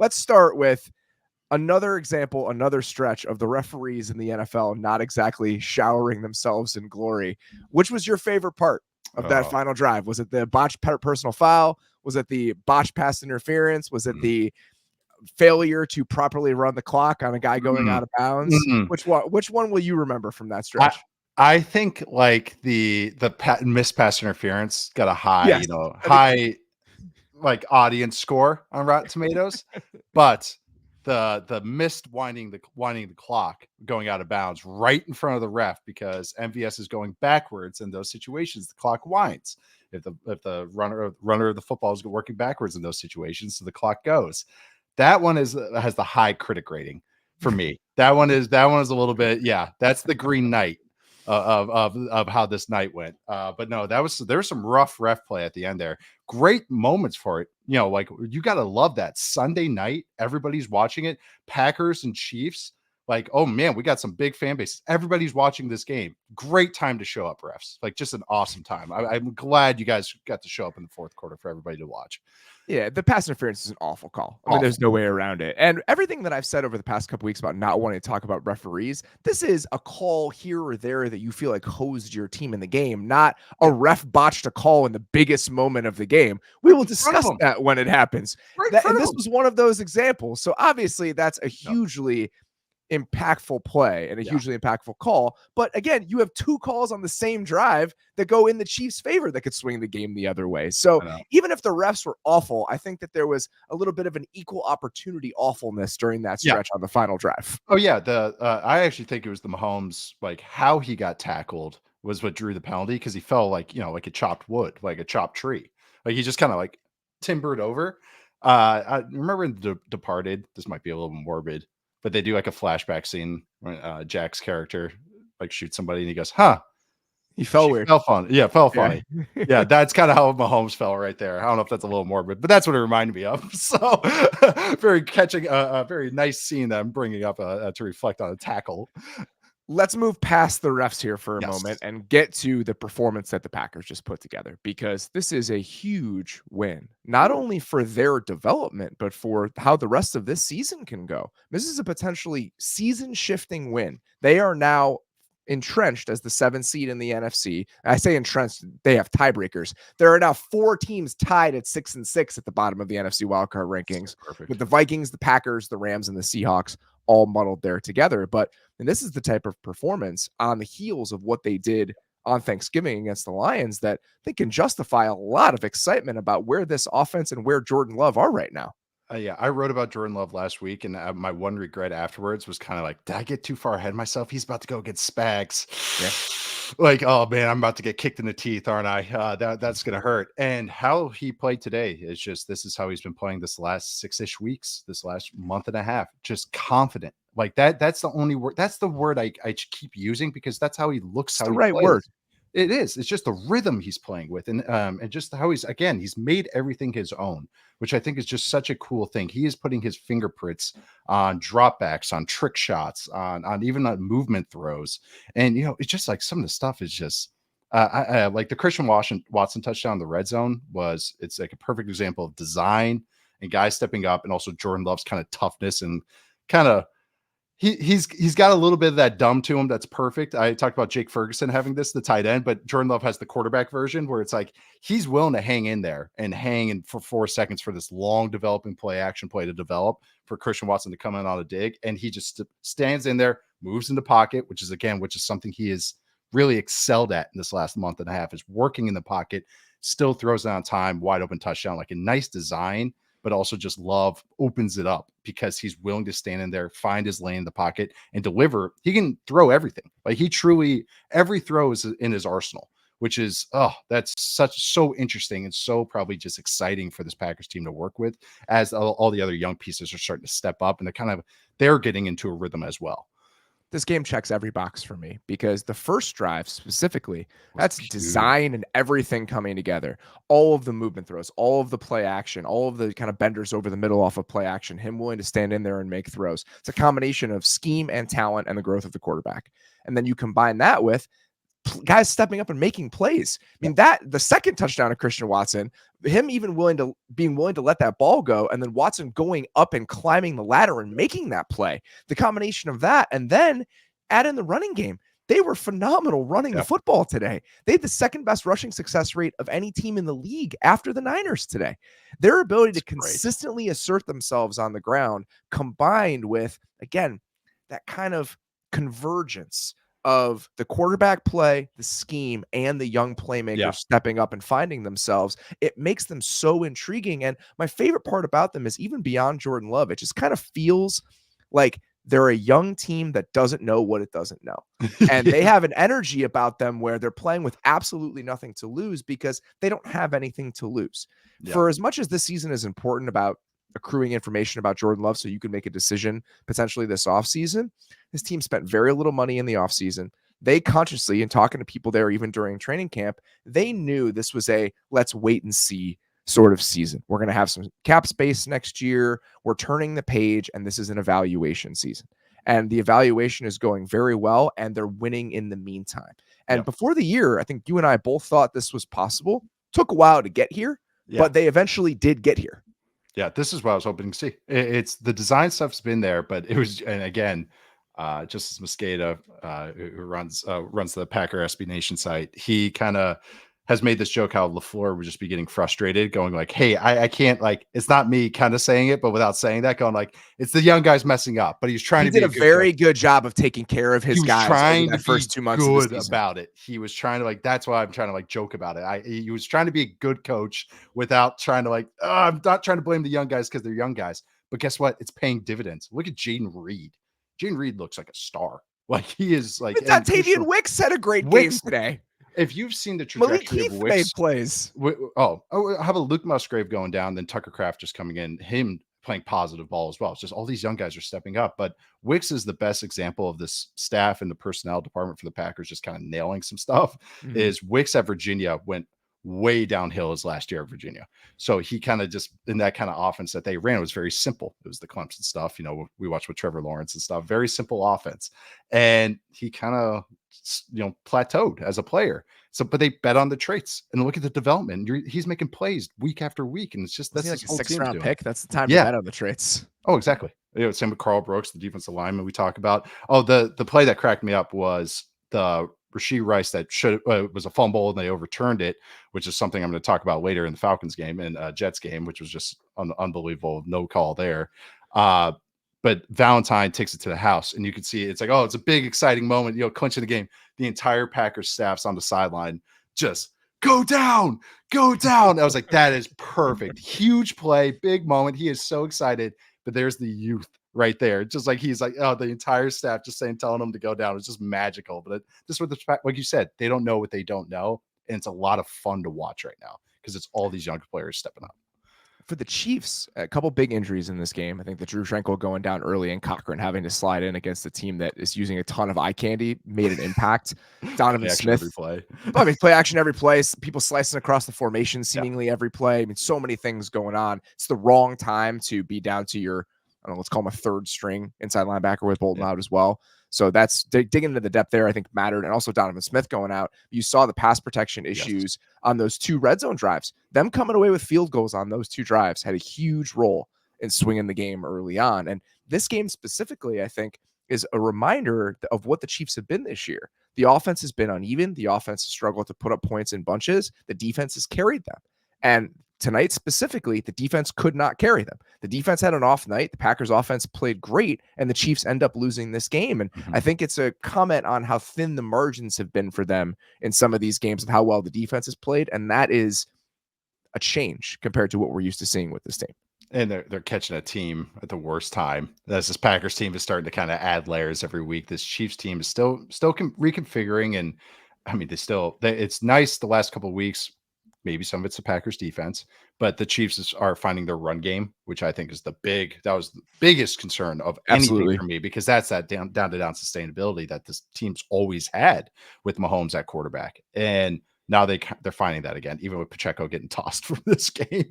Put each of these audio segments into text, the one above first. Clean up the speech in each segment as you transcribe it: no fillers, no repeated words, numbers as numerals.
let's start with another example, another stretch of the referees in the NFL not exactly showering themselves in glory. Which was your favorite part of that final drive? Was it the botched personal foul? Was it the botched pass interference? Was it the failure to properly run the clock on a guy going out of bounds? Which one will you remember from that stretch? I think like the missed pass interference got a high, Yes. high like audience score on Rotten Tomatoes, but the missed winding the clock going out of bounds right in front of the ref because MVS is going backwards in those situations. The clock winds if the runner of the football is working backwards in those situations, so the clock goes. That one has the high critic rating for me. That one is a little bit, that's the Green Knight of how this night went. But no, there was some rough ref play at the end there. Great moments for it. Like you got to love that Sunday night. Everybody's watching it. Packers and Chiefs. Like, oh man, we got some big fan bases. Everybody's watching this game. Great time to show up, refs. Like just an awesome time. I'm glad you guys got to show up in the fourth quarter for everybody to watch. Yeah, the pass interference is an awful call. I mean, there's no way around it. And everything that I've said over the past couple weeks about not wanting to talk about referees, this is a call here or there that you feel like hosed your team in the game, not a ref botched a call in the biggest moment of the game. We will discuss that when it happens. And this was one of those examples. So obviously that's a hugely impactful play and a hugely impactful call. But again, you have two calls on the same drive that go in the Chiefs' favor that could swing the game the other way. So even if the refs were awful, I think that there was a little bit of an equal opportunity awfulness during that stretch on the final drive. Oh yeah. I actually think it was the Mahomes, like how he got tackled was what drew the penalty because he fell like a chopped wood, like a chopped tree. Like he just kind of like timbered over. I remember in The Departed, this might be a little morbid, but they do like a flashback scene when Jack's character like shoots somebody and he goes, "Huh, he fell weird." Fell funny. Yeah, fell funny. Yeah, that's kind of how Mahomes fell right there. I don't know if that's a little morbid, but that's what it reminded me of. So very catching, a very nice scene that I'm bringing up to reflect on a tackle. Let's move past the refs here for a moment and get to the performance that the Packers just put together, because this is a huge win, not only for their development, but for how the rest of this season can go. This is a potentially season-shifting win. They are now entrenched as the 7th seed in the NFC. I say entrenched, they have tiebreakers. There are now 4 teams tied at 6-6 at the bottom of the NFC wildcard rankings, with the Vikings, the Packers, the Rams, and the Seahawks all muddled there together. And this is the type of performance on the heels of what they did on Thanksgiving against the Lions that they can justify a lot of excitement about where this offense and where Jordan Love are right now. Yeah, I wrote about Jordan Love last week, and my one regret afterwards was kind of like, did I get too far ahead of myself? He's about to go against Spags. Yeah. Like, oh man, I'm about to get kicked in the teeth, aren't I? That's gonna hurt. And how he played today is just, this is how he's been playing this last 6-ish weeks, this last month and a half. Just confident. Like that's the only word. That's the word I keep using because that's how he looks. It's the right word. It is. It's just the rhythm he's playing with, and just how he's made everything his own, which I think is just such a cool thing. He is putting his fingerprints on dropbacks, on trick shots, on even on movement throws, and it's just like some of the stuff is just. I like the Christian Watson touchdown in the red zone it's like a perfect example of design and guys stepping up, and also Jordan Love's kind of toughness and kind of. He's got a little bit of that dumb to him that's perfect. I talked about Jake Ferguson having the tight end, but Jordan Love has the quarterback version where it's like he's willing to hang in there and hang in for 4 seconds for this long developing action play to develop for Christian Watson to come in on a dig, and he just stands in there, moves in the pocket, which is something he has really excelled at in this last month and a half, is working in the pocket, still throws it on time, wide open touchdown, like a nice design. But also just Love opens it up because he's willing to stand in there, find his lane in the pocket, and deliver. He can throw everything. Like every throw is in his arsenal, which is, that's so interesting and so probably just exciting for this Packers team to work with as all the other young pieces are starting to step up and they're getting into a rhythm as well. This game checks every box for me because the first drive specifically, that's design and everything coming together. All of the movement throws, all of the play action, all of the kind of benders over the middle off of play action, him willing to stand in there and make throws. It's a combination of scheme and talent and the growth of the quarterback. And then you combine that with guys stepping up and making plays. I mean, that the second touchdown of Christian Watson, him even being willing to let that ball go, and then Watson going up and climbing the ladder and making that play. The combination of that, and then add in the running game. They were phenomenal running the football today. They had the second best rushing success rate of any team in the league after the Niners today. Their ability to consistently assert themselves on the ground, combined with, again, that kind of convergence of the quarterback play, the scheme, and the young playmakers stepping up and finding themselves, it makes them so intriguing. And my favorite part about them is even beyond Jordan Love, it just kind of feels like they're a young team that doesn't know what it doesn't know. And they have an energy about them where they're playing with absolutely nothing to lose because they don't have anything to lose. For as much as this season is important about accruing information about Jordan Love so you can make a decision potentially this offseason, this team spent very little money in the offseason. They consciously, and talking to people there even during training camp, they knew this was a let's wait and see sort of season. We're going to have some cap space next year. We're turning the page, and this is an evaluation season. And the evaluation is going very well, and they're winning in the meantime. And before the year, I think you and I both thought this was possible. Took a while to get here, but they eventually did get here. Yeah, this is what I was hoping to see. It's the design stuff's been there, but it was, and again, Justice Mosqueda, who runs the Packer SB Nation site, he kind of has made this joke how LaFleur would just be getting frustrated, going like, "Hey, I can't, like, it's not me," kind of saying it, but without saying that, going like, "It's the young guys messing up." But he's trying to be a very good job of taking care of his guys trying over that first 2 months good about it. He was trying to, like, that's why I'm trying to, like, joke about it. He was trying to be a good coach without trying to, like, I'm not trying to blame the young guys because they're young guys. But guess what? It's paying dividends. Look at Jaden Reed. Jaden Reed looks like a star. Like, he is like, Tavian Wicks had a great game today. If you've seen the trajectory of Wicks, made plays. How about Luke Musgrave going down, then Tucker Kraft just coming in, him playing positive ball as well. It's just all these young guys are stepping up. But Wicks is the best example of this staff and the personnel department for the Packers just kind of nailing some stuff. Is Wicks at Virginia went way downhill his last year at Virginia. So he kind of just, in that kind of offense that they ran, it was very simple. It was the Clemson stuff. You know, we watched with Trevor Lawrence and stuff, very simple offense. And he kind of, plateaued as a player. So, but they bet on the traits and look at the development. He's making plays week after week. And it's just, that's like a 6th-round pick. That's the time to bet on the traits. Oh, exactly. Same with Carl Brooks, the defensive lineman we talk about. Oh, the play that cracked me up was the Rashee Rice that was a fumble and they overturned it, which is something I'm going to talk about later in the Falcons game and Jets game, which was just unbelievable. No call there. But Valentine takes it to the house and you can see it's like, oh, it's a big, exciting moment, clinching the game. The entire Packers staff's on the sideline, just go down. I was like, that is perfect. Huge play, big moment. He is so excited, but there's the youth right there. Just like, he's like, oh, the entire staff just telling him to go down. It's just magical. But this is what like you said, they don't know what they don't know. And it's a lot of fun to watch right now because it's all these young players stepping up. For the Chiefs, a couple big injuries in this game. I think the Drew Schenkel going down early and Cochran having to slide in against a team that is using a ton of eye candy made an impact. Donovan Smith, play action every play. People slicing across the formation seemingly every play. I mean, so many things going on. It's the wrong time to be down to your, I don't know, let's call him a third string inside linebacker with Bolton out as well. So that's digging into the depth there, I think mattered. And also Donovan Smith going out. You saw the pass protection issues on those 2 red zone drives. Them coming away with field goals on those 2 drives had a huge role in swinging the game early on. And this game specifically, I think, is a reminder of what the Chiefs have been this year. The offense has been uneven. The offense has struggled to put up points in bunches. The defense has carried them. And tonight specifically, the defense could not carry them. The defense had an off night. The Packers offense played great, and the Chiefs end up losing this game. And I think it's a comment on how thin the margins have been for them in some of these games and how well the defense has played. And that is a change compared to what we're used to seeing with this team. And they're catching a team at the worst time. As this Packers team is starting to kind of add layers every week. This Chiefs team is still reconfiguring. And I mean, it's nice the last couple of weeks. Maybe some of it's the Packers defense, but the Chiefs are finding their run game, which I think is that was the biggest concern of anything for me, because that's that down sustainability that this team's always had with Mahomes at quarterback. And Now they're finding that again, even with Pacheco getting tossed from this game,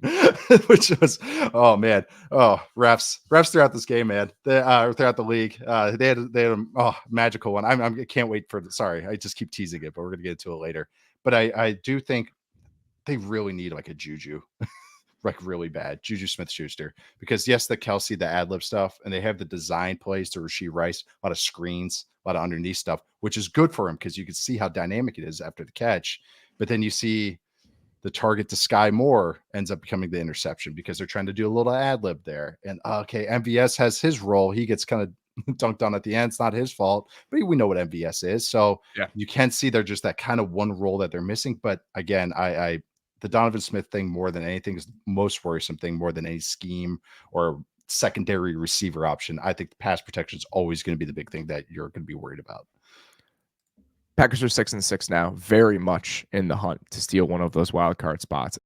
which was, oh man, oh refs throughout this game, man, throughout the league, they had a magical one. I can't wait for the. Sorry, I just keep teasing it, but we're gonna get into it later. But I do think they really need like a Juju, like really bad Juju Smith-Schuster, because yes, the Kelsey, the ad lib stuff, and they have the design plays to Rashee Rice, a lot of screens, a lot of underneath stuff, which is good for him because you can see how dynamic it is after the catch. But then you see the target to Sky Moore ends up becoming the interception because they're trying to do a little ad lib there. And okay, MVS has his role. He gets kind of dunked on at the end. It's not his fault, but we know what MVS is. So Yeah. you can see they're just that kind of one role that they're missing. But again, I the Donovan Smith thing more than anything is the most worrisome thing more than any scheme or secondary receiver option. I think the pass protection is always going to be the big thing that you're going to be worried about. Packers are 6-6 now, very much in the hunt to steal one of those wild card spots.